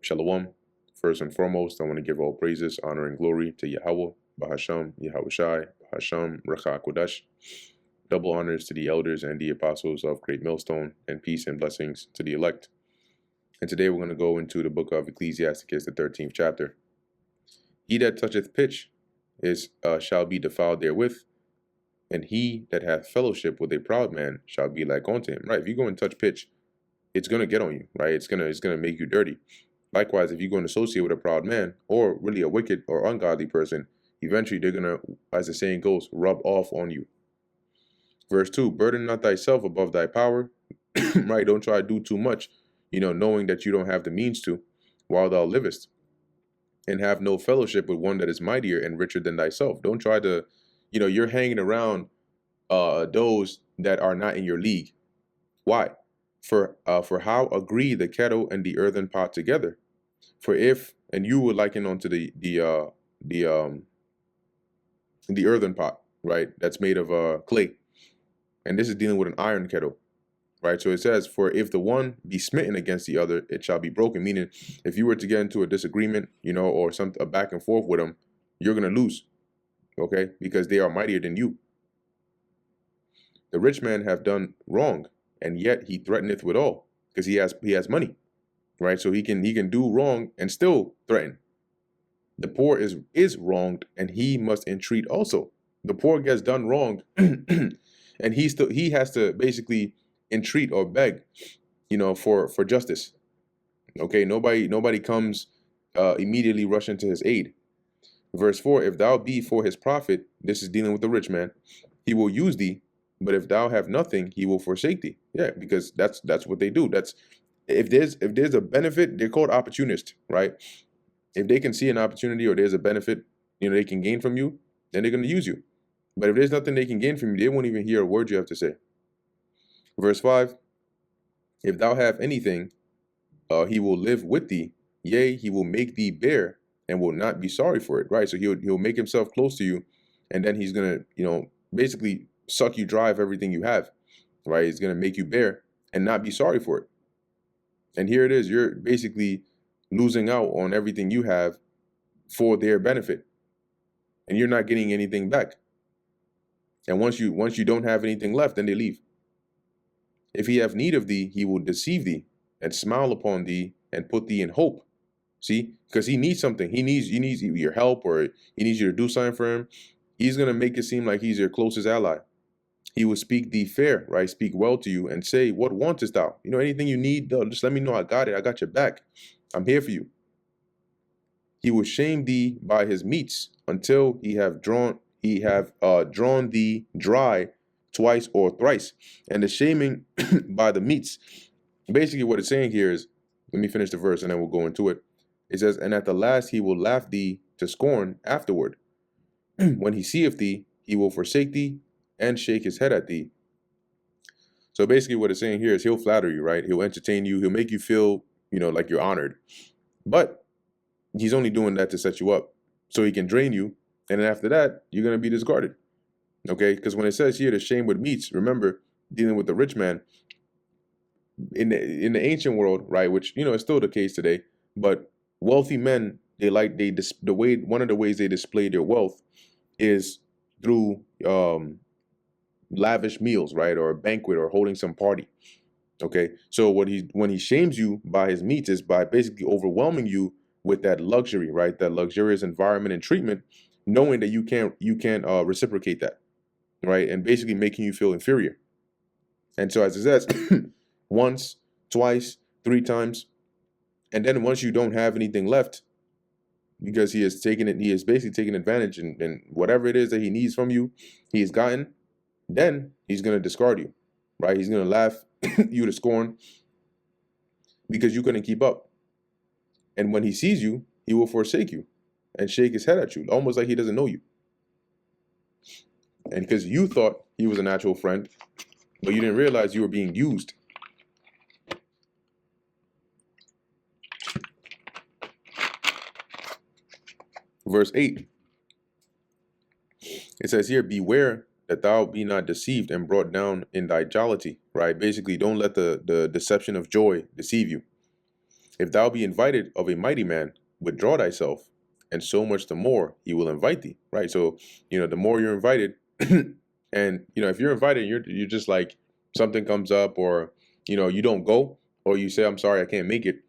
Shalom. First and foremost, I want to give all praises, honor, and glory to Yahweh, Bahasham, Yahushai, Bahasham, Racha Kodash. Double honors to the elders and the apostles of Great Millstone, and peace and blessings to the elect. And today we're going to go into the book of Ecclesiasticus, the 13th chapter. He that toucheth pitch shall be defiled therewith, and he that hath fellowship with a proud man shall be like unto him. Right? If you go and touch pitch, it's going to get on you, right? It's gonna make you dirty. Likewise, if you go and associate with a proud man, or really a wicked or ungodly person, eventually they're gonna, as the saying goes, rub off on you. Verse 2, burden not thyself above thy power, right? Don't try to do too much, knowing that you don't have the means to, while thou livest, and have no fellowship with one that is mightier and richer than thyself. Don't try to, you're hanging around those that are not in your league. Why? For how agree the kettle and the earthen pot together? For if, and you would liken onto the earthen pot, right? That's made of clay, and this is dealing with an iron kettle, right? So it says, for if the one be smitten against the other, it shall be broken. Meaning, if you were to get into a disagreement, or a back and forth with them, you're gonna lose, okay? Because they are mightier than you. The rich man have done wrong, and yet he threateneth withal, because he has money, right? So he can do wrong and still threaten. The poor is wronged, and he must entreat also. The poor gets done wrong, and he has to basically entreat or beg, for justice. Okay, nobody comes immediately rushing to his aid. Verse 4, if thou be for his profit, this is dealing with the rich man, he will use thee. But if thou have nothing, he will forsake thee. Yeah, because that's what they do. That's if there's a benefit, they're called opportunists, right? If they can see an opportunity or there's a benefit, they can gain from you, then they're going to use you. But if there's nothing they can gain from you, they won't even hear a word you have to say. Verse 5, if thou have anything, he will live with thee. Yea, he will make thee bear and will not be sorry for it, right? So he'll make himself close to you, and then he's going to, basically suck you dry of everything you have, right? He's going to make you bear and not be sorry for it. And here it is, you're basically losing out on everything you have for their benefit, and you're not getting anything back. And once you don't have anything left, then they leave. If he have need of thee, he will deceive thee and smile upon thee and put thee in hope. See, because he needs something. He needs your help, or he needs you to do something for him. He's going to make it seem like he's your closest ally. He will speak thee fair, right? Speak well to you and say, what wantest thou? Anything you need, just let me know. I got it. I got your back. I'm here for you. He will shame thee by his meats until he have drawn thee dry twice or thrice. And the shaming by the meats, basically what it's saying here is, let me finish the verse and then we'll go into it. It says, and at the last he will laugh thee to scorn afterward. When he seeth thee, he will forsake thee and shake his head at thee. So basically what it's saying here is he'll flatter you, right? He'll entertain you. He'll make you feel, like you're honored. But he's only doing that to set you up so he can drain you. And then after that, you're going to be discarded. Okay? Because when it says here, the shame with meats, remember, dealing with the rich man, in the ancient world, right, which, is still the case today, but wealthy men, one of the ways they display their wealth is through lavish meals, right, or a banquet, or holding some party. Okay, so when he shames you by his meats is by basically overwhelming you with that luxury, right, that luxurious environment and treatment, knowing that you can't reciprocate that, right, and basically making you feel inferior. And so as it says, once, twice, 3 times, and then once you don't have anything left, because he is basically taking advantage, and whatever it is that he needs from you, he has gotten. Then he's going to discard you, right? He's going to laugh you to scorn because you couldn't keep up. And when he sees you, he will forsake you and shake his head at you, almost like he doesn't know you. And because you thought he was a natural friend, but you didn't realize you were being used. Verse 8, it says here, beware that thou be not deceived and brought down in thy jollity, right? Basically, don't let the deception of joy deceive you. If thou be invited of a mighty man, withdraw thyself, and so much the more he will invite thee. Right. So, the more you're invited, and if you're invited, you're just like something comes up, or you don't go, or you say, I'm sorry, I can't make it.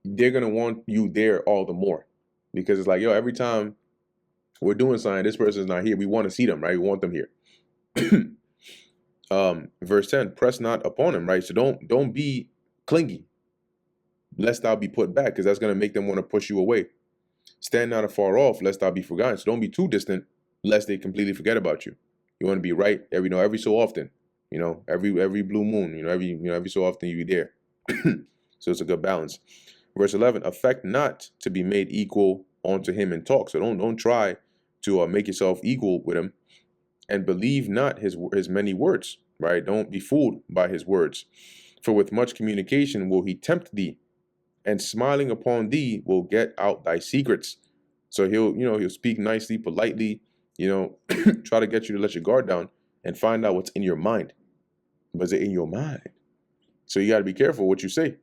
They're gonna want you there all the more, because it's like, yo, every time we're doing something, this person's not here. We want to see them, right? We want them here. Verse 10, press not upon him, right? So don't be clingy, lest thou be put back, because that's going to make them want to push you away. Stand not afar off, lest thou be forgotten. So don't be too distant, lest they completely forget about you. You want to be right every so often, every blue moon, every so often you be there. So it's a good balance. Verse 11, affect not to be made equal unto him in talk. So don't try to make yourself equal with him, and believe not his many words, right? Don't be fooled by his words. For with much communication will he tempt thee, and smiling upon thee will get out thy secrets. So he'll speak nicely, politely, try to get you to let your guard down and find out what's in your mind. Was it in your mind? So you got to be careful what you say.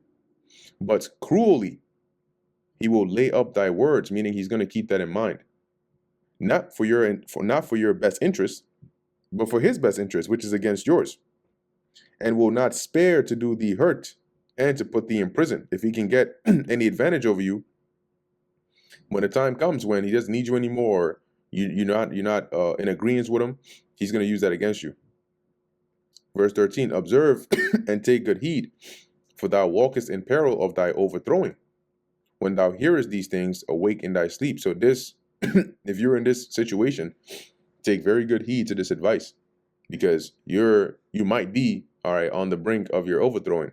But cruelly he will lay up thy words, meaning he's going to keep that in mind. Not for your best interest, but for his best interest, which is against yours, and will not spare to do thee hurt and to put thee in prison. If he can get any advantage over you, when the time comes when he doesn't need you anymore, you're not in agreement with him, he's going to use that against you. Verse 13, observe and take good heed, for thou walkest in peril of thy overthrowing. When thou hearest these things, awake in thy sleep. So this, if you're in this situation, take very good heed to this advice, because you might be on the brink of your overthrowing.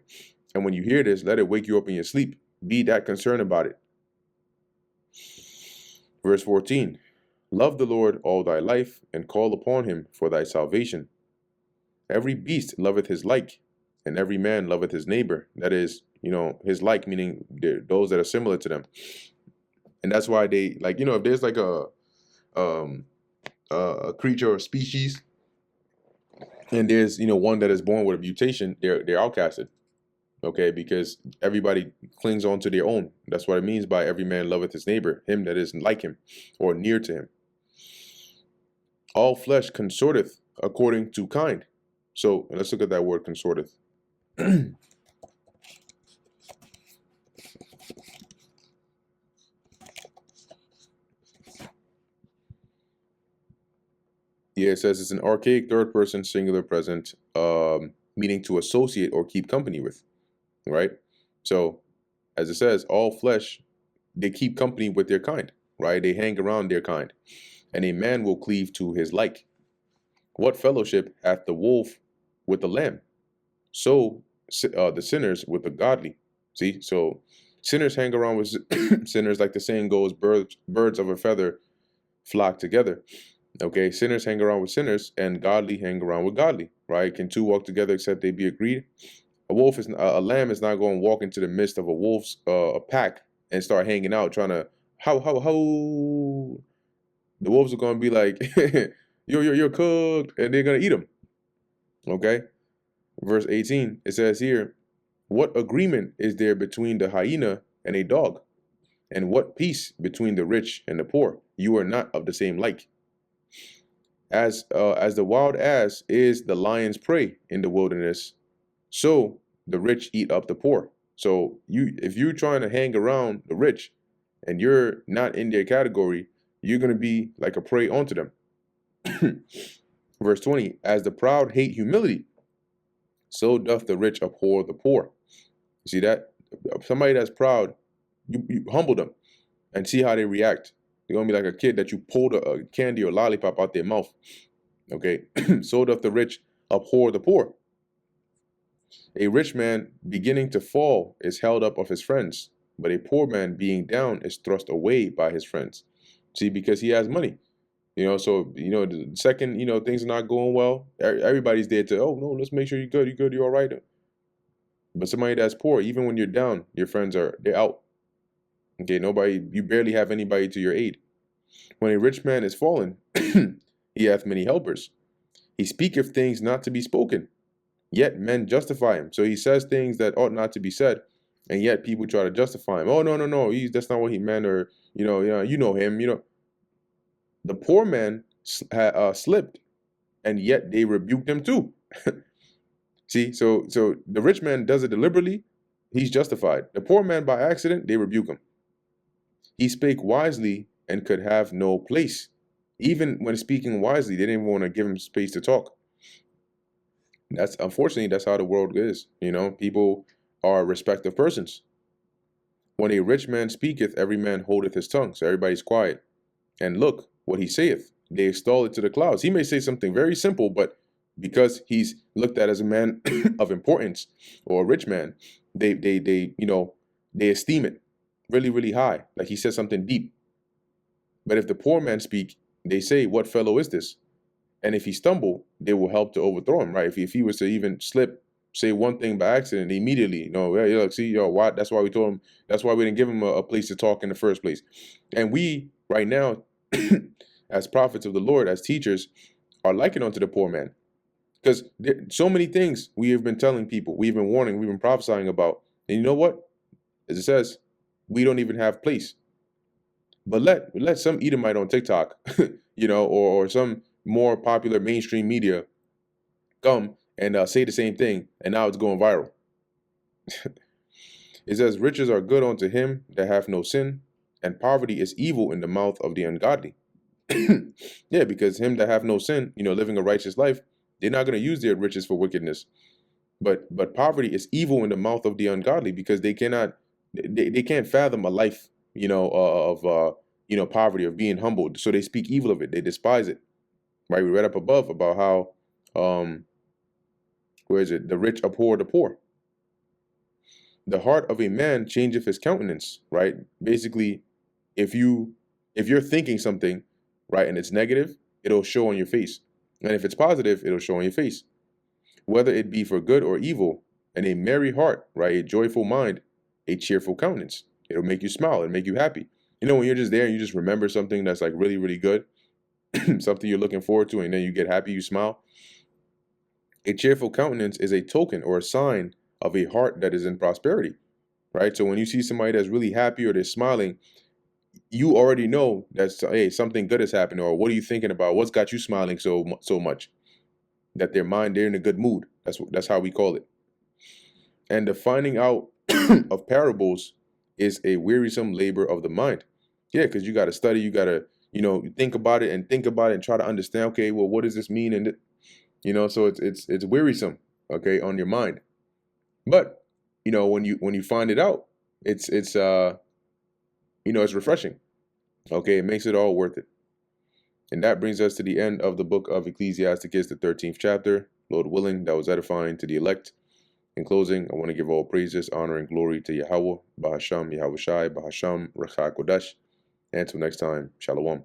And when you hear this, let it wake you up in your sleep. Be that concerned about it. Verse 14, love the Lord all thy life, and call upon him for thy salvation. Every beast loveth his like, and every man loveth his neighbor. That is, his like, meaning those that are similar to them. And that's why they, like, if there's like a creature or species, and there's one that is born with a mutation, they're outcasted. Okay, because everybody clings on to their own. That's what it means by every man loveth his neighbor, him that is like him or near to him. All flesh consorteth according to kind. So let's look at that word consorteth. Yeah, it says it's an archaic third person singular present, meaning to associate or keep company with, right? So as it says, all flesh, they keep company with their kind, right? They hang around their kind, and a man will cleave to his like. What fellowship hath the wolf with the lamb? So the sinners with the godly. See, so sinners hang around with sinners, like the saying goes, birds of a feather flock together. Okay, sinners hang around with sinners, and godly hang around with godly, right? Can two walk together except they be agreed? A lamb is not going to walk into the midst of a wolf's a pack and start hanging out, trying to how. The wolves are going to be like, you're cooked, and they're going to eat them. Okay, verse 18, it says here, what agreement is there between the hyena and a dog? And what peace between the rich and the poor? You are not of the same like. As the wild ass is the lion's prey in the wilderness, so the rich eat up the poor. So if you're trying to hang around the rich and you're not in their category, you're going to be like a prey onto them. Verse 20, as the proud hate humility, so doth the rich abhor the poor. You see that? Somebody that's proud, you humble them and see how they react. They're going to be like a kid that you pulled a candy or lollipop out their mouth. Okay? So doth the rich abhor the poor. A rich man beginning to fall is held up of his friends, but a poor man being down is thrust away by his friends. See, because he has money. So, the second, things are not going well, everybody's there to, oh, no, let's make sure you're good, you're all right. But somebody that's poor, even when you're down, your friends they're out. Okay, you barely have anybody to your aid. When a rich man is fallen, he hath many helpers. He speaketh things not to be spoken, yet men justify him. So he says things that ought not to be said, And yet people try to justify him. Oh, no, no, no, that's not what he meant. Or, you know him, the poor man slipped, and yet they rebuked him too. See, so the rich man does it deliberately, he's justified. The poor man by accident, they rebuke him. He spake wisely and could have no place. Even when speaking wisely, they didn't even want to give him space to talk. That's unfortunately that's how the world is. People are respective persons. When a rich man speaketh, every man holdeth his tongue. So everybody's quiet. And look what he saith. They extol it to the clouds. He may say something very simple, but because he's looked at as a man of importance or a rich man, they esteem it really, really high. Like he said something deep. But if the poor man speak, they say, what fellow is this? And if he stumble, they will help to overthrow him, right? If he was to even slip, say one thing by accident, immediately, hey, look, see, why? That's why we told him. That's why we didn't give him a place to talk in the first place. And we, right now, as prophets of the Lord, as teachers, are likened unto the poor man. Because so many things we have been telling people, we've been warning, we've been prophesying about. And you know what? As it says, we don't even have place. But let some Edomite on TikTok, or some more popular mainstream media come and say the same thing, and now it's going viral. It says, riches are good unto him that hath no sin, and poverty is evil in the mouth of the ungodly. Yeah, because him that have no sin, living a righteous life, they're not going to use their riches for wickedness. But poverty is evil in the mouth of the ungodly, because they can't fathom a life, of poverty, of being humbled. So they speak evil of it. They despise it. Right? We read up above about how, where is it? The rich abhor the poor. The heart of a man changeth his countenance. Right? Basically, if you're thinking something, right, and it's negative, it'll show on your face. And if it's positive, it'll show on your face. Whether it be for good or evil, and a merry heart, right, a joyful mind, a cheerful countenance. It'll make you smile and make you happy. When you're just there and you just remember something that's like really, really good, something you're looking forward to, and then you get happy, you smile. A cheerful countenance is a token or a sign of a heart that is in prosperity, right? So when you see somebody that's really happy or they're smiling, you already know that, hey, something good is happening. Or what are you thinking about? What's got you smiling so much? That they're in a good mood. That's how we call it. And the finding out of parables is a wearisome labor of the mind. Yeah, because you got to study, you got to, think about it and try to understand, okay, well, what does this mean? And, so it's wearisome, okay, on your mind. But, when you find it out, it's refreshing. Okay, it makes it all worth it. And that brings us to the end of the book of Ecclesiasticus, the 13th chapter. Lord willing, that was edifying to the elect. In closing, I want to give all praises, honor, and glory to Yahweh, Bahasham, Yahweh Shai, Bahasham, Rachah Kodesh. And until next time, Shalom.